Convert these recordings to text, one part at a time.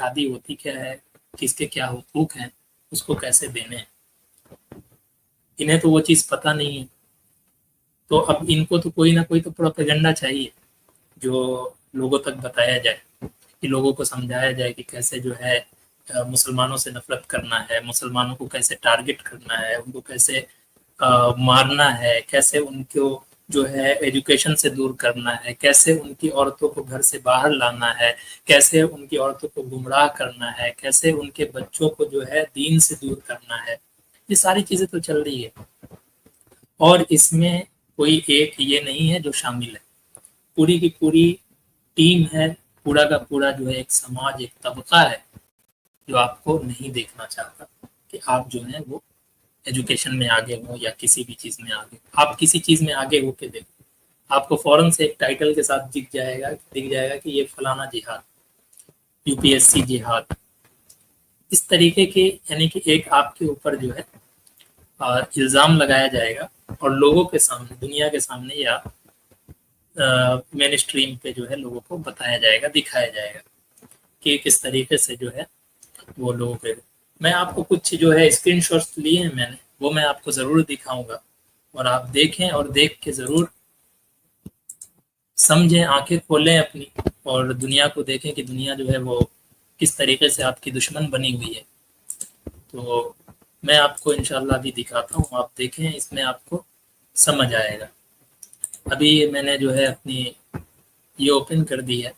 शादी होती क्या है, किसके क्या हुकूक हैं, उसको कैसे देने हैं, इन्हें तो वो चीज़ पता नहीं है। तो अब इनको तो कोई ना कोई तो प्रोपेगेंडा चाहिए जो लोगों तक बताया जाए, कि लोगों को समझाया जाए कि कैसे जो है मुसलमानों से नफरत करना है, मुसलमानों को कैसे टारगेट करना है, उनको कैसे मारना है, कैसे उनको जो है एजुकेशन से दूर करना है, कैसे उनकी औरतों को घर से बाहर लाना है, कैसे उनकी औरतों को गुमराह करना है, कैसे उनके बच्चों को जो है दीन से दूर करना है। ये सारी चीजें तो चल रही है, और इसमें कोई एक ये नहीं है जो शामिल है, पूरी की पूरी टीम है, पूरा का पूरा जो है एक समाज, एक तबका है जो आपको नहीं देखना चाहता कि आप जो है वो एजुकेशन में आगे हो या किसी भी चीज में आगे। आप किसी चीज में आगे होके देखो, आपको फौरन से एक टाइटल के साथ दिख जाएगा कि ये फलाना जिहाद, यूपीएससी जिहाद, इस तरीके के, यानी कि एक आपके ऊपर जो है इल्जाम लगाया जाएगा, और लोगों के सामने, दुनिया के सामने, या मेन स्ट्रीम पे जो है लोगों को बताया जाएगा, दिखाया जाएगा कि किस तरीके से जो है वो लोगों के। मैं आपको कुछ जो है स्क्रीनशॉट्स लिए हैं मैंने, वो मैं आपको ज़रूर दिखाऊंगा, और आप देखें और देख के ज़रूर समझें, आंखें खोलें अपनी, और दुनिया को देखें कि दुनिया जो है वो किस तरीके से आपकी दुश्मन बनी हुई है। तो मैं आपको इंशाल्लाह भी दिखाता हूँ, आप देखें, इसमें आपको समझ आएगा। अभी मैंने जो है अपनी ये ओपन कर दी है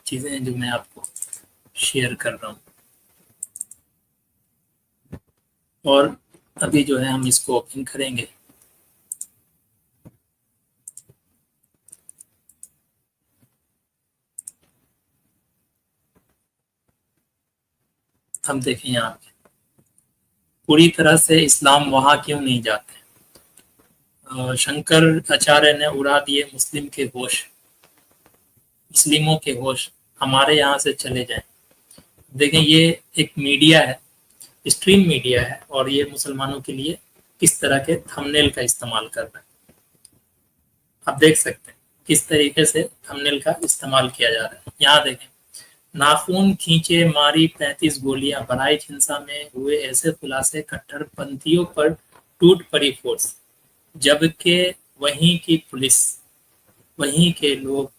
चीज़ें जो मैं आपको शेयर कर रहा हूँ, और अभी जो है हम इसको ओपन करेंगे। हम देखें यहाँ पे पूरी तरह से इस्लाम वहाँ क्यों नहीं जाते। शंकर आचार्य ने उड़ा दिए मुस्लिम के होश, मुस्लिमों के होश हमारे यहाँ से चले जाएं। देखें, ये एक मीडिया है, स्ट्रीम मीडिया है, और ये मुसलमानों के लिए किस तरह के थंबनेल का इस्तेमाल कर रहा है। आप देख सकते हैं किस तरीके से थंबनेल का इस्तेमाल किया जा रहा है। यहाँ देखें, नाखून खींचे मारी 35 गोलियां, बहराइच हिंसा में हुए ऐसे खुलासे, कट्टरपंथियों पर टूट पड़ी फोर्स, जबकि वहीं की पुलिस, वहीं के लोग,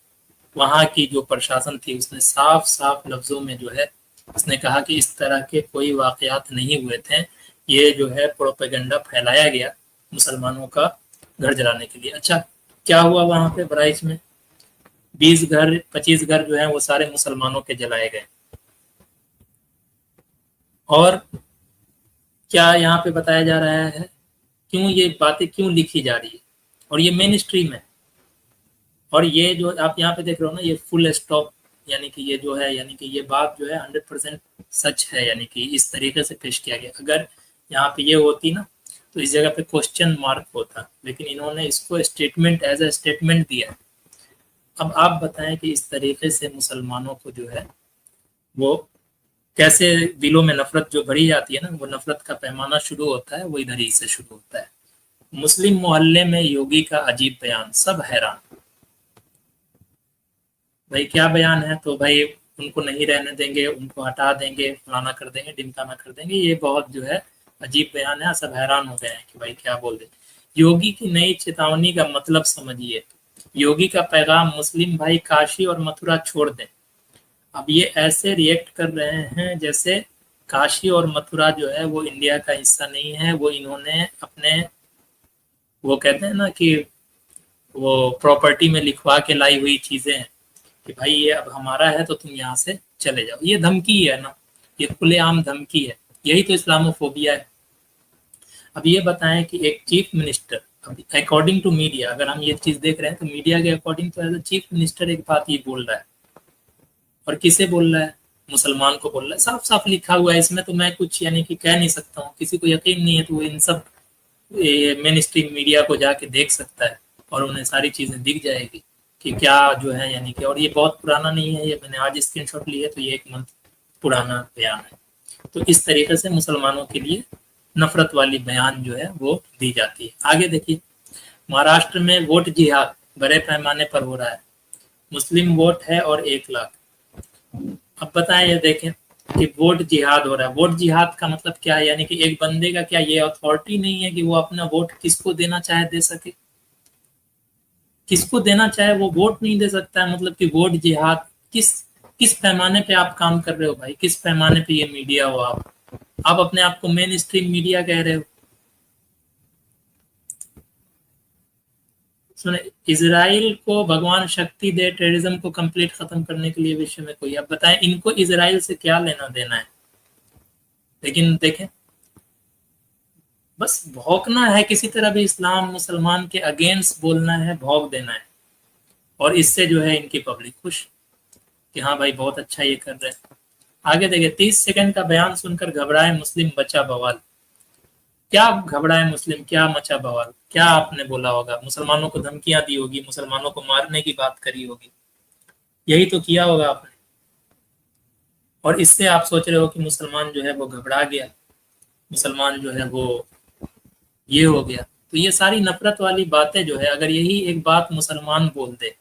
वहां की जो प्रशासन थी, उसने साफ साफ लफ्जों में जो है उसने कहा कि इस तरह के कोई वाकयात नहीं हुए थे, ये जो है प्रोपेगेंडा फैलाया गया मुसलमानों का घर जलाने के लिए। अच्छा, क्या हुआ वहां पे बहराइच में? 20 घर, 25 घर जो है वो सारे मुसलमानों के जलाए गए। और क्या यहाँ पे बताया जा रहा है, क्यों ये बातें क्यों लिखी जा रही है, और ये मेन स्ट्रीम है। और ये जो आप यहाँ पे देख रहे हो ना, ये फुल स्टॉप, यानी कि ये जो है, यानी कि ये बात जो है 100% सच है, यानी कि इस तरीके से पेश किया गया। अगर यहाँ पे ये होती ना तो इस जगह पे क्वेश्चन मार्क होता, लेकिन इन्होंने इसको स्टेटमेंट, एज ए स्टेटमेंट दिया। अब आप बताएं कि इस तरीके से मुसलमानों को जो है वो कैसे दिलों में नफरत जो भरी जाती है ना, वो नफरत का पैमाना शुरू होता है, वो इधर ही से शुरू होता है। मुस्लिम मोहल्ले में योगी का अजीब बयान, सब हैरान। भाई क्या बयान है? तो भाई उनको नहीं रहने देंगे, उनको हटा देंगे, फलाना कर देंगे, ढिमकाना कर देंगे, ये बहुत जो है अजीब बयान है। सब हैरान हो गए हैं कि भाई क्या बोल रहे। योगी की नई चेतावनी का मतलब समझिए। योगी का पैगाम, मुस्लिम भाई काशी और मथुरा छोड़ दें। अब ये ऐसे रिएक्ट कर रहे हैं जैसे काशी और मथुरा जो है वो इंडिया का हिस्सा नहीं है, वो इन्होंने अपने, वो कहते हैं ना कि वो प्रॉपर्टी में लिखवा के लाई हुई चीजें हैं कि भाई ये अब हमारा है तो तुम यहाँ से चले जाओ। ये धमकी है ना, ये खुलेआम धमकी है, यही तो इस्लामोफोबिया है। अब ये बताएं कि एक chief minister, according to media, अगर हम ये चीज देख रहे हैं तो मीडिया के अकॉर्डिंग तो एज अ चीफ मिनिस्टर एक बात ये बोल रहा है, और किसे बोल रहा है? मुसलमान को बोल रहा है। साफ साफ लिखा हुआ है इसमें, तो मैं कुछ यानी कि कह नहीं सकता हूँ। किसी को यकीन नहीं है तो वो इन सब मेन स्ट्रीम मीडिया को जाके देख सकता है, और उन्हें सारी चीजें दिख जाएगी कि क्या जो है, यानी कि। और ये बहुत पुराना नहीं है, ये मैंने आज स्क्रीनशॉट ली है, तो ये 1 मंथ पुराना बयान है। तो इस तरीके से मुसलमानों के लिए नफरत वाली बयान जो है वो दी जाती है। आगे देखिए, महाराष्ट्र में वोट जिहाद बड़े पैमाने पर हो रहा है। मुस्लिम वोट है और 1 लाख। अब बताएं, ये देखें कि वोट जिहाद हो रहा है। वोट जिहाद का मतलब क्या है? यानी कि एक बंदे का क्या ये अथॉरिटी नहीं है कि वो अपना वोट किसको देना चाहे दे सके? किसको देना चाहे वो वोट नहीं दे सकता है? मतलब कि वोट जिहाद किस किस पैमाने पे आप काम कर रहे हो भाई? किस पैमाने पे ये मीडिया हो? आप अपने आप को मेन स्ट्रीम मीडिया कह रहे हो। सुने, इजराइल को भगवान शक्ति दे टेररिज्म को कंप्लीट खत्म करने के लिए विश्व में कोई। अब बताएं, इनको इजराइल से क्या लेना देना है? लेकिन देखें, बस भौंकना है किसी तरह भी, इस्लाम मुसलमान के अगेंस्ट बोलना है, भौंक देना है। और इससे जो है इनकी पब्लिक खुश कि हाँ भाई बहुत अच्छा ये कर रहे हैं। आगे देखिए, 30 सेकंड का बयान सुनकर घबराए मुस्लिम बचा बवाल। क्या घबराए मुस्लिम, क्या मचा बवाल? क्या आपने बोला होगा? मुसलमानों को धमकियां दी होगी, मुसलमानों को मारने की बात करी होगी, यही तो किया होगा आपने। और इससे आप सोच रहे हो कि मुसलमान जो है वो घबरा गया, मुसलमान जो है वो ये हो गया। तो ये सारी नफरत वाली बातें जो है, अगर यही एक बात मुसलमान बोल दे,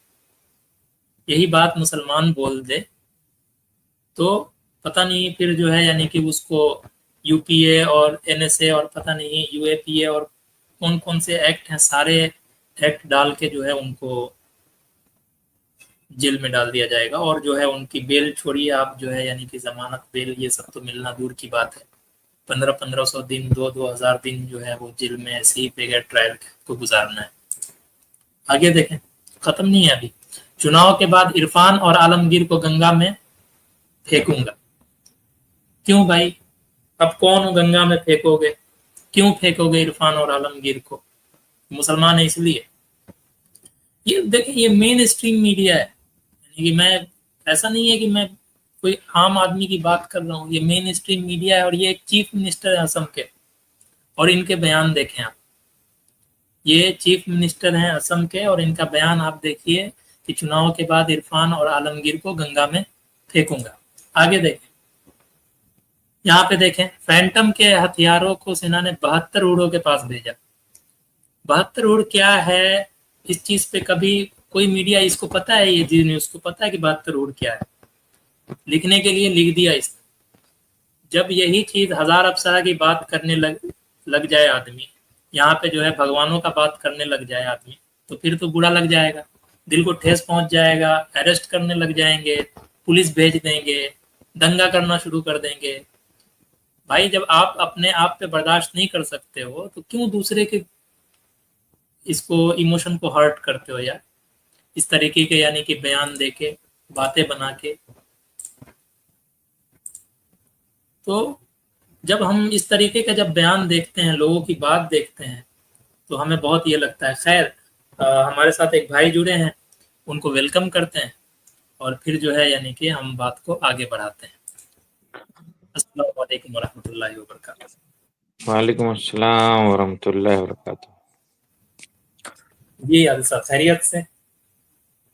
यही बात मुसलमान बोल दे, तो पता नहीं फिर जो है, यानी कि उसको यूपीए और एनएसए और पता नहीं यूएपीए और कौन कौन से एक्ट हैं, सारे एक्ट डाल के जो है उनको जेल में डाल दिया जाएगा। और जो है उनकी बेल छोड़िए आप, जो है यानी कि जमानत बेल ये सब तो मिलना दूर की बात है। 1500-1500 दिन, 2000 दिन जो है वो जेल में ऐसे ही बगैर ट्रायल को गुजारना है। आगे देखें, खत्म नहीं है अभी। चुनाव के बाद इरफान और आलमगीर को गंगा में फेंकूंगा। क्यों भाई? अब कौन गंगा में फेंकोगे? क्यों फेंकोगे इरफान और आलमगीर को? मुसलमान है इसलिए? ये देखिए, ये मेन स्ट्रीम मीडिया है। यानी कि मैं, ऐसा नहीं है कि मैं कोई आम आदमी की बात कर रहा हूँ, ये मेन स्ट्रीम मीडिया है। और ये एक चीफ मिनिस्टर है असम के, और इनके बयान देखें आप। ये चीफ मिनिस्टर हैं असम के, और इनका बयान आप देखिए कि चुनाव के बाद इरफान और आलमगीर को गंगा में फेंकूंगा। आगे देखें, यहाँ पे देखें, फैंटम के हथियारों को सेना ने 72 उड़ों के पास भेजा। 72 उड़ क्या है? इस चीज पे कभी कोई मीडिया, इसको पता है, ये जी न्यूज को पता है कि 72 उड़ क्या है? लिखने के लिए लिख दिया इसने। जब यही चीज हजार अप्सरा की बात करने लग जाए आदमी, यहाँ पे जो है भगवानों का बात करने लग जाए आदमी, तो फिर तो बुरा लग जाएगा, दिल को ठेस पहुंच जाएगा, अरेस्ट करने लग जाएंगे, पुलिस भेज देंगे, दंगा करना शुरू कर देंगे। भाई जब आप अपने आप पे बर्दाश्त नहीं कर सकते हो, तो क्यों दूसरे के इसको इमोशन को हर्ट करते हो यार, इस तरीके के यानी कि बयान देके, बातें बना के। तो जब हम इस तरीके का जब बयान देखते हैं, लोगों की बात देखते हैं, तो हमें बहुत ये लगता है। खैर, हमारे साथ एक भाई जुड़े हैं, उनको वेलकम करते हैं, और फिर जो है यानी कि हम बात को आगे बढ़ाते हैं। अस्सलाम वालेकुम वरहमतुल्लाहि वबरकातुहू। वालेकुम अस्सलाम वरहमतुल्लाहि वबरकातुहू। जी आदिल साहब, खैरियत से?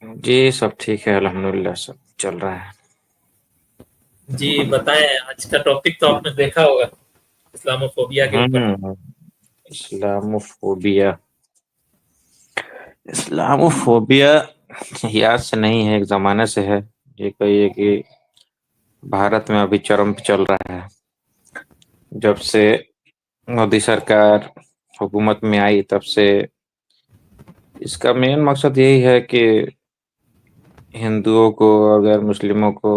जी सब ठीक है, अल्हम्दुलिल्लाह सब चल रहा है। जी बताएं, आज का टॉपिक तो आपने देखा होगा, इस्लामोफोबिया के ऊपर। इस्लामोफोबिया, इस्लामोफोबिया याद से नहीं है, एक जमाने से है। ये कहिए कि भारत में अभी चरम पे चल रहा है। जब से मोदी सरकार हुकूमत में आई, तब से इसका मेन मकसद यही है कि हिंदुओं को और गैर मुस्लिमों को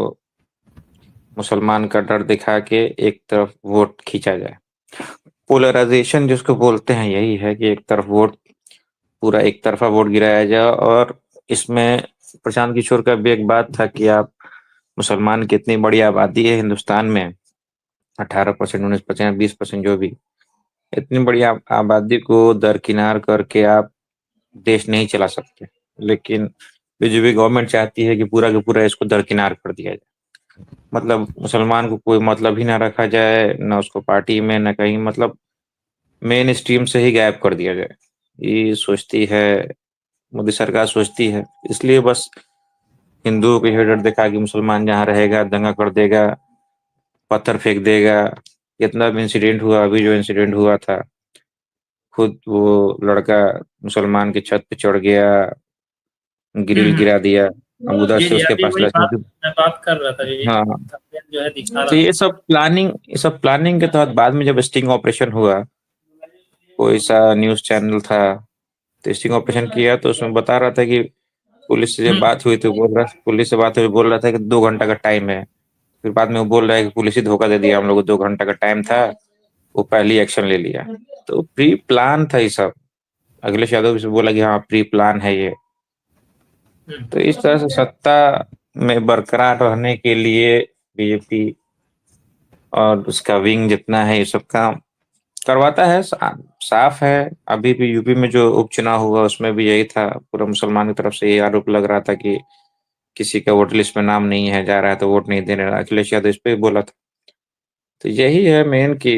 मुसलमान का डर दिखा के एक तरफ वोट खींचा जाए। पोलराइजेशन जिसको बोलते हैं, यही है कि एक तरफ वोट, पूरा एक तरफा वोट गिराया जाए। और इसमें प्रशांत किशोर का भी एक बात था कि आप मुसलमान की इतनी बड़ी आबादी है हिंदुस्तान में, 18%, 19%, 20%, जो भी, इतनी बड़ी आबादी को दरकिनार करके आप देश नहीं चला सकते। लेकिन बीजेपी गवर्नमेंट चाहती है कि पूरा का पूरा इसको दरकिनार कर दिया जाए, मतलब मुसलमान को कोई मतलब ही ना रखा जाए, ना उसको पार्टी में, ना कहीं, मतलब मेन स्ट्रीम से ही गायब कर दिया जाए। ये सोचती है मोदी सरकार, सोचती है। इसलिए बस हिंदुओं को डर दिखा कि मुसलमान जहाँ रहेगा दंगा कर देगा, पत्थर फेंक देगा। इतना भी इंसिडेंट हुआ, अभी जो इंसिडेंट हुआ था, खुद वो लड़का मुसलमान की छत पे चढ़ गया, ग्रिल हम्म। गिरा दिया। अब उधर जी से जी, उसके अभी पास वही बात लाइसेंस। मैं बात कर रहा था अभी, हाँ, थंबनेल जो है दिखा तो रहा था। ये सब प्लानिंग के तहत बाद में जब स्टिंग ऑपरेशन हुआ, कोई सा न्यूज चैनल था, तो स्टिंग ऑपरेशन किया तो उसमें बता रहा था कि पुलिस से जब हम्म। बात हुई तो पुलिस से बात हुई, बोल रहा था कि 2 घंटा का टाइम है। फिर बाद में वो बोल रहा है कि पुलिस ही धोखा दे दिया, हम लोग को 2 घंटा का टाइम था, वो पहले एक्शन ले लिया। तो प्री प्लान था ये सब। अखिलेश यादव से बोला कि हाँ प्री प्लान है ये। हम्म। तो इस तरह से सत्ता में बरकरार रहने के लिए बीजेपी और उसका विंग जितना है ये सब काम करवाता है। साफ है। अभी भी यूपी में जो उपचुनाव हुआ उसमें भी यही था, पूरा मुसलमान की तरफ से ये आरोप लग रहा था कि किसी का वोटर लिस्ट में नाम नहीं है, जा रहा है तो वोट नहीं देने रहा। अखिलेश यादव इस पे भी बोला था। तो यही है मेन कि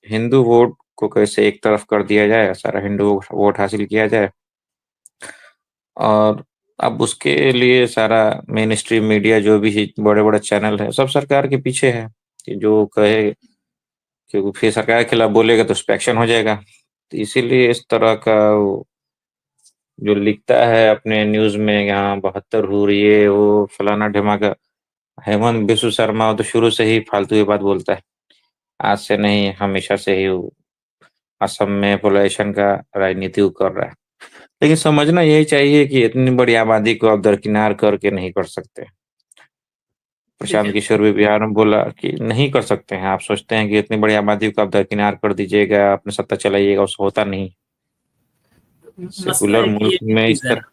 हिंदू वोट को कैसे एक तरफ कर दिया जाए, सारा हिंदू वोट हासिल किया जाए। और अब उसके लिए सारा मेन स्ट्रीम मीडिया जो भी बड़े बड़े चैनल है सब सरकार के पीछे है, कि जो कहे, क्योंकि फिर सरकार के खिलाफ बोलेगा तो उस पे एक्शन हो जाएगा। तो इसीलिए इस तरह का वो जो लिखता है अपने न्यूज में, यहाँ 72 हो रही है वो फलाना ढिमाका। हेमंत बिस्व शर्मा वो तो शुरू से ही फालतू की बात बोलता है, आज से नहीं हमेशा से ही वो असम में पोलराइजेशन का राजनीति वो कर रहा है। लेकिन समझना यही चाहिए कि इतनी बड़ी आबादी को आप दरकिनार करके नहीं कर सकते। ठीक प्रशांत है। किशोर भी बिहार में बोला कि नहीं कर सकते हैं। आप सोचते हैं कि इतनी बड़ी आबादी को आप दरकिनार कर दीजिएगा, अपने सत्ता चलाइएगा, उससे होता नहीं। मसला सेकुलर एक मुल्क ये भी में इस चीज है तरह। ना,